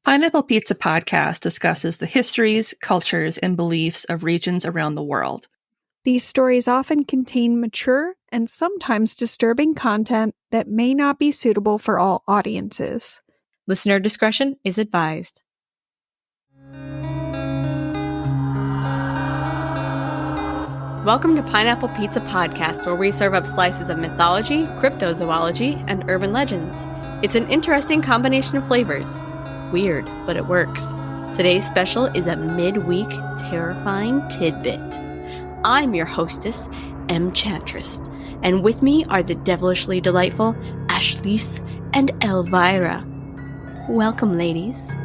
Pineapple Pizza Podcast discusses the histories, cultures, and beliefs of regions around the world. These stories often contain mature and sometimes disturbing content that may not be suitable for all audiences. Listener discretion is advised. Welcome to Pineapple Pizza Podcast, where we serve up slices of mythology, cryptozoology, and urban legends. It's an interesting combination of flavors. Weird, but it works. Today's special is a midweek terrifying tidbit. I'm your hostess, Enchantress, and with me are the devilishly delightful Ashlise and Elvira. Welcome, ladies.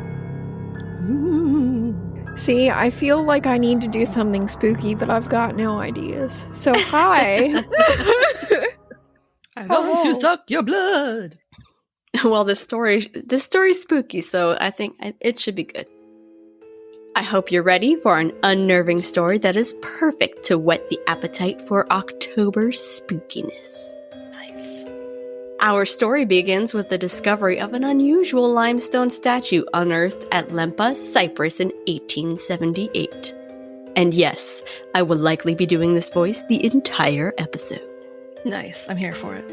See, I feel like I need to do something spooky, but I've got no ideas. So, hi! I want to suck your blood! Well, this story's spooky, so I think it should be good. I hope you're ready for an unnerving story that is perfect to whet the appetite for October spookiness. Nice. Our story begins with the discovery of an unusual limestone statue unearthed at Lempa, Cyprus in 1878. And yes, I will likely be doing this voice the entire episode. Nice. I'm here for it.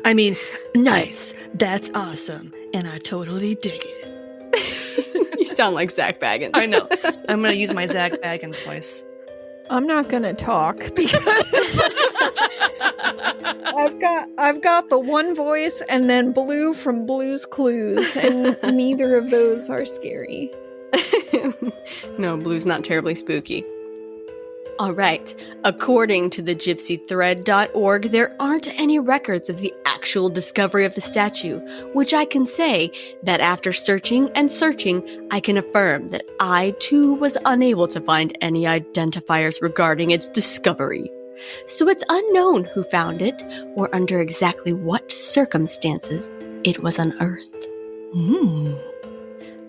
I mean, nice. That's awesome. And I totally dig it. You sound like Zach Baggins. I know. I'm going to use my Zach Baggins voice. I'm not gonna talk because I've got the one voice and then Blue from Blue's Clues, and neither of those are scary. No, Blue's not terribly spooky. Alright, according to the gypsythread.org, there aren't any records of the actual discovery of the statue, which I can say that after searching and searching, I can affirm that I too was unable to find any identifiers regarding its discovery. So it's unknown who found it, or under exactly what circumstances it was unearthed.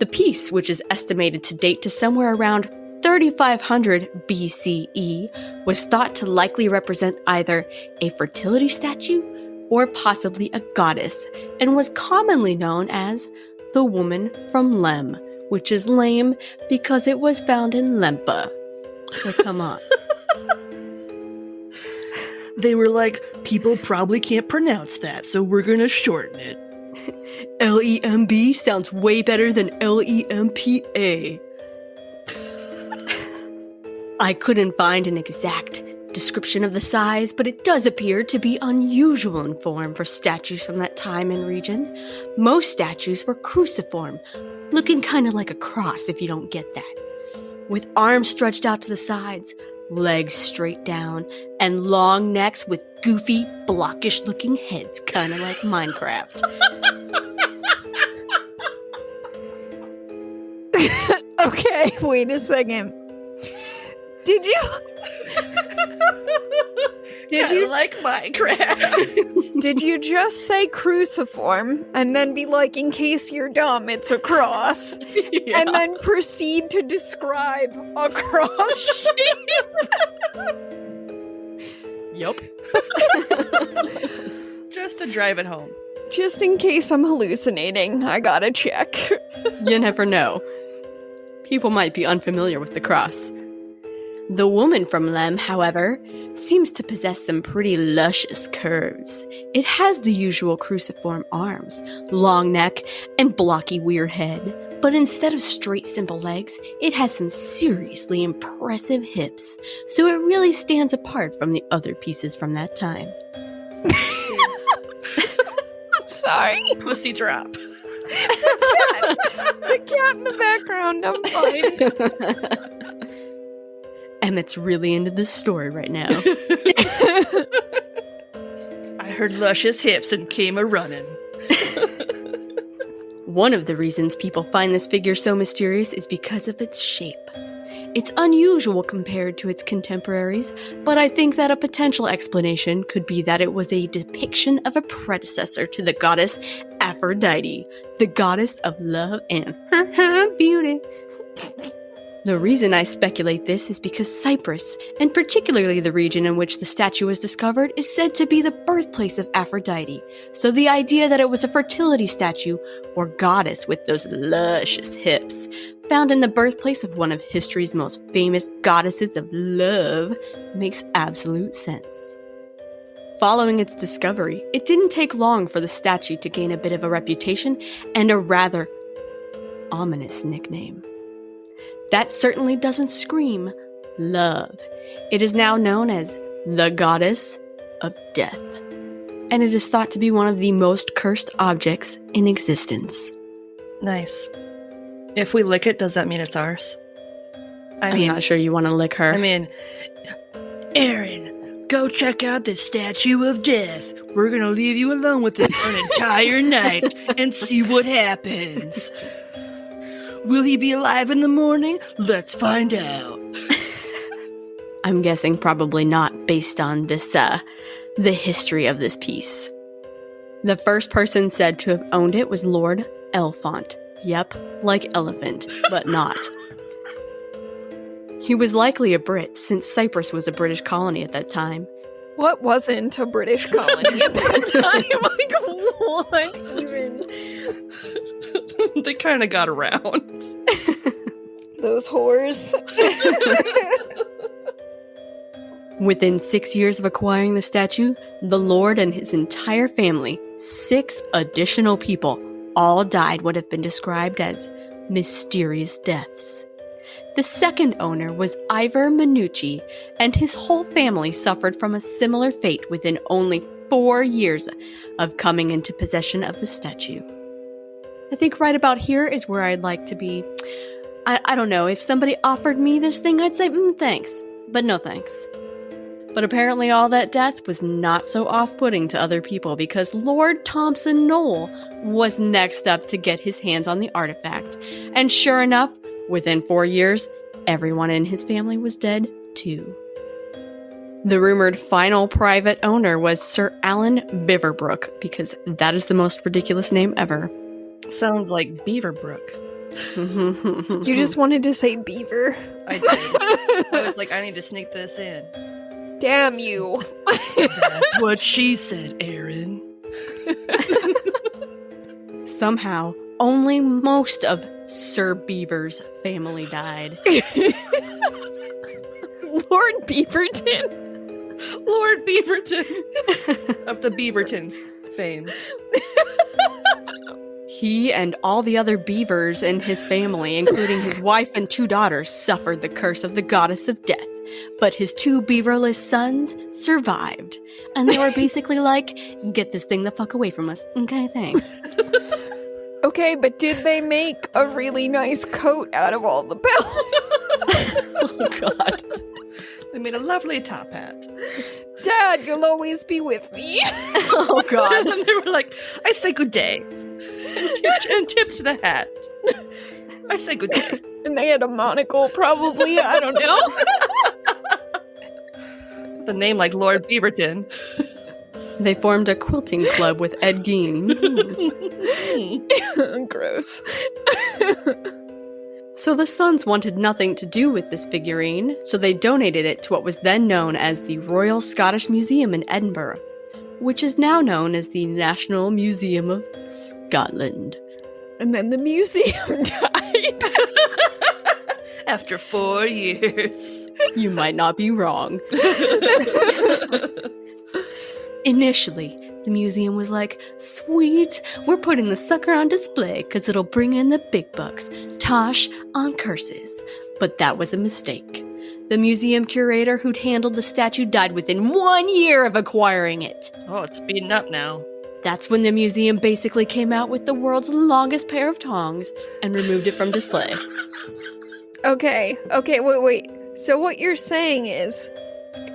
The piece, which is estimated to date to somewhere around 3500 BCE, was thought to likely represent either a fertility statue or possibly a goddess, and was commonly known as the woman from Lem, which is lame because it was found in Lempa. So come on. They were like, people probably can't pronounce that, so we're going to shorten it. Lemb sounds way better than Lempa. I couldn't find an exact description of the size, but it does appear to be unusual in form for statues from that time and region. Most statues were cruciform, looking kind of like a cross if you don't get that, with arms stretched out to the sides, legs straight down, and long necks with goofy, blockish-looking heads, kind of like Minecraft. Okay, wait a second. Did you like Minecraft? Did you just say cruciform and then be like, in case you're dumb, it's a cross, Yeah. and then proceed to describe a cross shape? Yup. Just to drive it home. Just in case I'm hallucinating, I gotta check. You never know. People might be unfamiliar with the cross. The woman from Lem, however, seems to possess some pretty luscious curves. It has the usual cruciform arms, long neck, and blocky weird head, but instead of straight simple legs, it has some seriously impressive hips, so it really stands apart from the other pieces from that time. I'm sorry. Pussy drop. The cat in the background, I'm fine. Emmett's really into this story right now. I heard luscious hips and came a-running. One of the reasons people find this figure so mysterious is because of its shape. It's unusual compared to its contemporaries, but I think that a potential explanation could be that it was a depiction of a predecessor to the goddess Aphrodite, the goddess of love and beauty. The reason I speculate this is because Cyprus, and particularly the region in which the statue was discovered, is said to be the birthplace birthplace of Aphrodite, so the idea that it was a fertility statue or goddess with those luscious hips, found in the birthplace of one of history's most famous goddesses of love, makes absolute sense. Following its discovery, it didn't take long for the statue to gain a bit of a reputation and a rather ominous nickname. That certainly doesn't scream love. It is now known as the Goddess of Death, and it is thought to be one of the most cursed objects in existence. Nice. If we lick it, does that mean it's ours? I'm not sure you want to lick her. I mean, Aaron, go check out the Statue of Death. We're gonna leave you alone with it for an entire night and see what happens. Will he be alive in the morning? Let's find out. I'm guessing probably not, based on this, the history of this piece. The first person said to have owned it was Lord Elfont. Yep, like elephant, but not. He was likely a Brit, since Cyprus was a British colony at that time. What wasn't a British colony at that time? Like, what even? They kind of got around. Those whores. Within 6 years of acquiring the statue, the Lord and his entire family, 6 additional people, all died what have been described as mysterious deaths. The second owner was Ivor Minucci, and his whole family suffered from a similar fate within only 4 years of coming into possession of the statue. I think right about here is where I'd like to be. I don't know, if somebody offered me this thing, I'd say, thanks, but no thanks. But apparently all that death was not so off-putting to other people, because Lord Thompson Knoll was next up to get his hands on the artifact. And sure enough, within 4 years, everyone in his family was dead too. The rumored final private owner was Sir Alan Beaverbrook, because that is the most ridiculous name ever. Sounds like Beaverbrook. You just wanted to say beaver. I did. I was like, I need to sneak this in. Damn you. That's what she said, Aaron. Somehow, only most of Sir Beaver's family died. Lord Beaverton. Lord Beaverton. Of the Beaverton fame. He and all the other beavers in his family, including his wife and 2 daughters, suffered the curse of the Goddess of Death. But his 2 beaverless sons survived. And they were basically like, get this thing the fuck away from us. Okay, thanks. Okay, but did they make a really nice coat out of all the bells? Oh, God. They made a lovely top hat. Dad, you'll always be with me. Oh, God. And they were like, I say good day. And tipped the hat. I say good day. And they had a monocle, probably. I don't know. With a name like Lord Beaverton. They formed a quilting club with Ed Gein. Gross. So the sons wanted nothing to do with this figurine, so they donated it to what was then known as the Royal Scottish Museum in Edinburgh, which is now known as the National Museum of Scotland. And then the museum died. After 4 years. You might not be wrong. Initially, the museum was like, sweet, we're putting the sucker on display because it'll bring in the big bucks. Tosh on curses. But that was a mistake. The museum curator who'd handled the statue died within 1 year of acquiring it. Oh, it's speeding up now. That's when the museum basically came out with the world's longest pair of tongs and removed it from display. Okay, wait. So what you're saying is,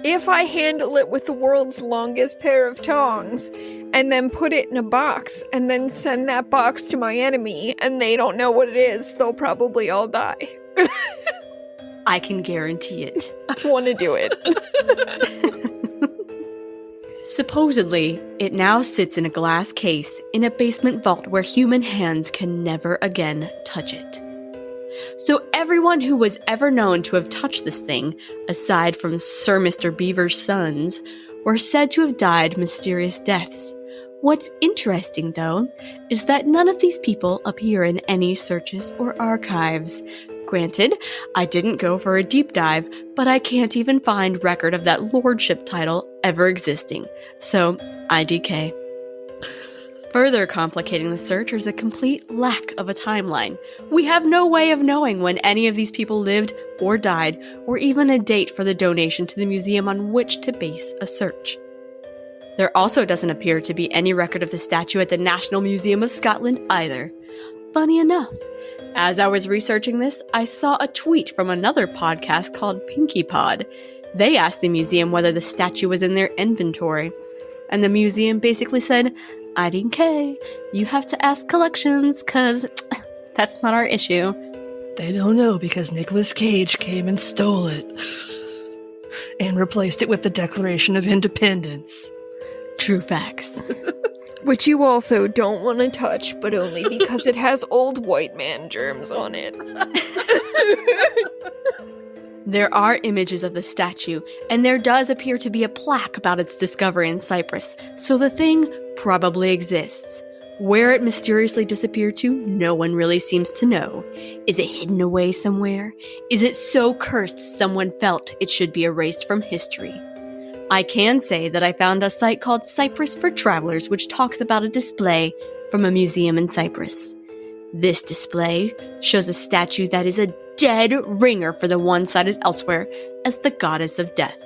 if I handle it with the world's longest pair of tongs, and then put it in a box, and then send that box to my enemy, and they don't know what it is, they'll probably all die. I can guarantee it. I want to do it. Supposedly, it now sits in a glass case in a basement vault where human hands can never again touch it. So everyone who was ever known to have touched this thing, aside from Sir Mr. Beaver's sons, were said to have died mysterious deaths. What's interesting, though, is that none of these people appear in any searches or archives. Granted, I didn't go for a deep dive, but I can't even find record of that lordship title ever existing. So, IDK. Further complicating the search is a complete lack of a timeline. We have no way of knowing when any of these people lived or died, or even a date for the donation to the museum on which to base a search. There also doesn't appear to be any record of the statue at the National Museum of Scotland either. Funny enough, as I was researching this, I saw a tweet from another podcast called Pinky Pod. They asked the museum whether the statue was in their inventory, and the museum basically said, IDK, you have to ask collections, cause that's not our issue. They don't know because Nicolas Cage came and stole it. And replaced it with the Declaration of Independence. True facts. Which you also don't want to touch, but only because it has old white man germs on it. There are images of the statue, and there does appear to be a plaque about its discovery in Cyprus, so the thing probably exists. Where it mysteriously disappeared to, no one really seems to know. Is it hidden away somewhere? Is it so cursed someone felt it should be erased from history? I can say that I found a site called Cyprus for Travelers, which talks about a display from a museum in Cyprus. This display shows a statue that is a dead ringer for the one cited elsewhere as the goddess of death.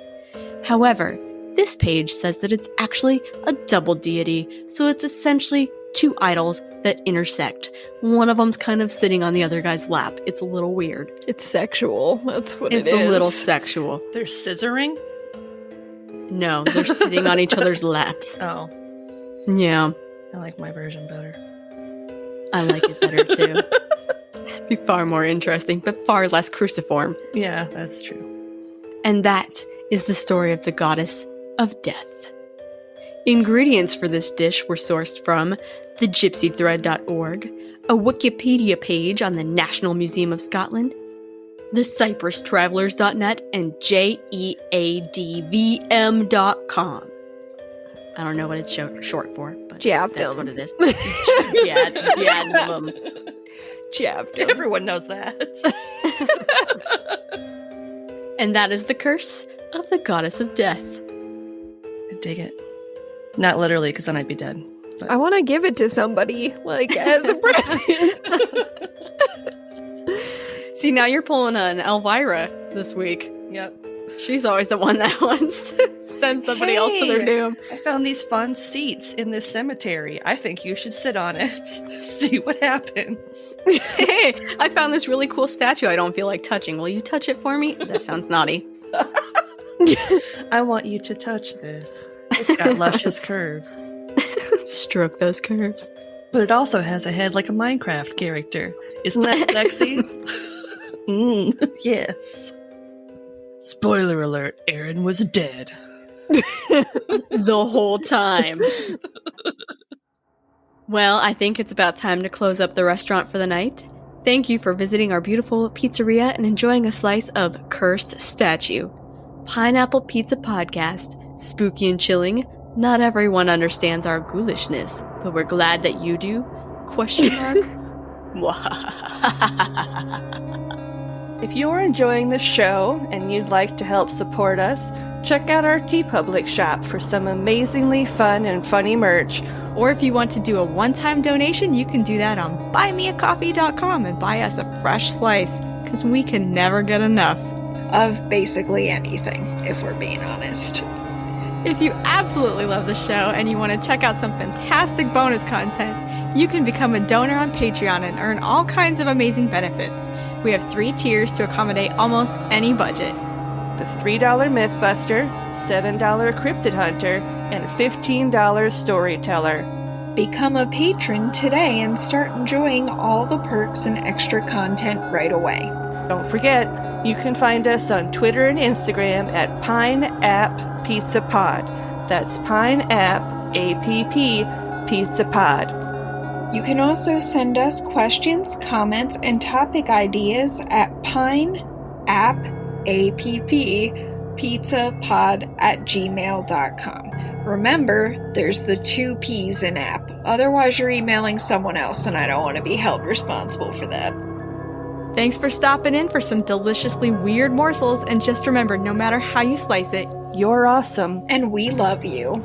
However, this page says that it's actually a double deity, so it's essentially two idols that intersect. One of them's kind of sitting on the other guy's lap. It's a little weird. It's sexual. That's what it is. It's a little sexual. They're scissoring? No, they're sitting on each other's laps. Oh. Yeah. I like my version better. I like it better too. It'd be far more interesting, but far less cruciform. Yeah, that's true. And that is the story of the goddess of death. Ingredients for this dish were sourced from thegypsythread.org, a Wikipedia page on the National Museum of Scotland, the CyprusTravelers.net, and JEADVM.com. I don't know what it's short for, but that's what it is. Jadvum. Javdom. Everyone knows that. And that is the curse of the goddess of death. I dig it. Not literally, because then I'd be dead. But. I want to give it to somebody, like, as a present. See, now you're pulling an Elvira this week. Yep. She's always the one that wants to send somebody else to their doom. I found these fun seats in this cemetery. I think you should sit on it. See what happens. Hey, I found this really cool statue I don't feel like touching. Will you touch it for me? That sounds naughty. I want you to touch this. It's got luscious curves. Stroke those curves. But it also has a head like a Minecraft character. Isn't that sexy? Yes. Spoiler alert, Aaron was dead. The whole time. Well, I think it's about time to close up the restaurant for the night. Thank you for visiting our beautiful pizzeria and enjoying a slice of Cursed Statue. Pineapple Pizza Podcast. Spooky and chilling. Not everyone understands our ghoulishness, but we're glad that you do. Question mark? If you're enjoying the show and you'd like to help support us, check out our TeePublic shop for some amazingly fun and funny merch. Or if you want to do a one-time donation, you can do that on buymeacoffee.com and buy us a fresh slice, because we can never get enough. Of basically anything, if we're being honest. If you absolutely love the show and you want to check out some fantastic bonus content, you can become a donor on Patreon and earn all kinds of amazing benefits. We have 3 tiers to accommodate almost any budget. The $3 Mythbuster, $7 Cryptid Hunter, and $15 Storyteller. Become a patron today and start enjoying all the perks and extra content right away. Don't forget, you can find us on Twitter and Instagram at Pine App Pizza Pod. That's Pine App APP Pizza Pod. You can also send us questions, comments, and topic ideas at pineappapp pizzapod@gmail.com. Remember, there's the 2 P's in app. Otherwise, you're emailing someone else, and I don't want to be held responsible for that. Thanks for stopping in for some deliciously weird morsels, and just remember, no matter how you slice it, you're awesome. And we love you.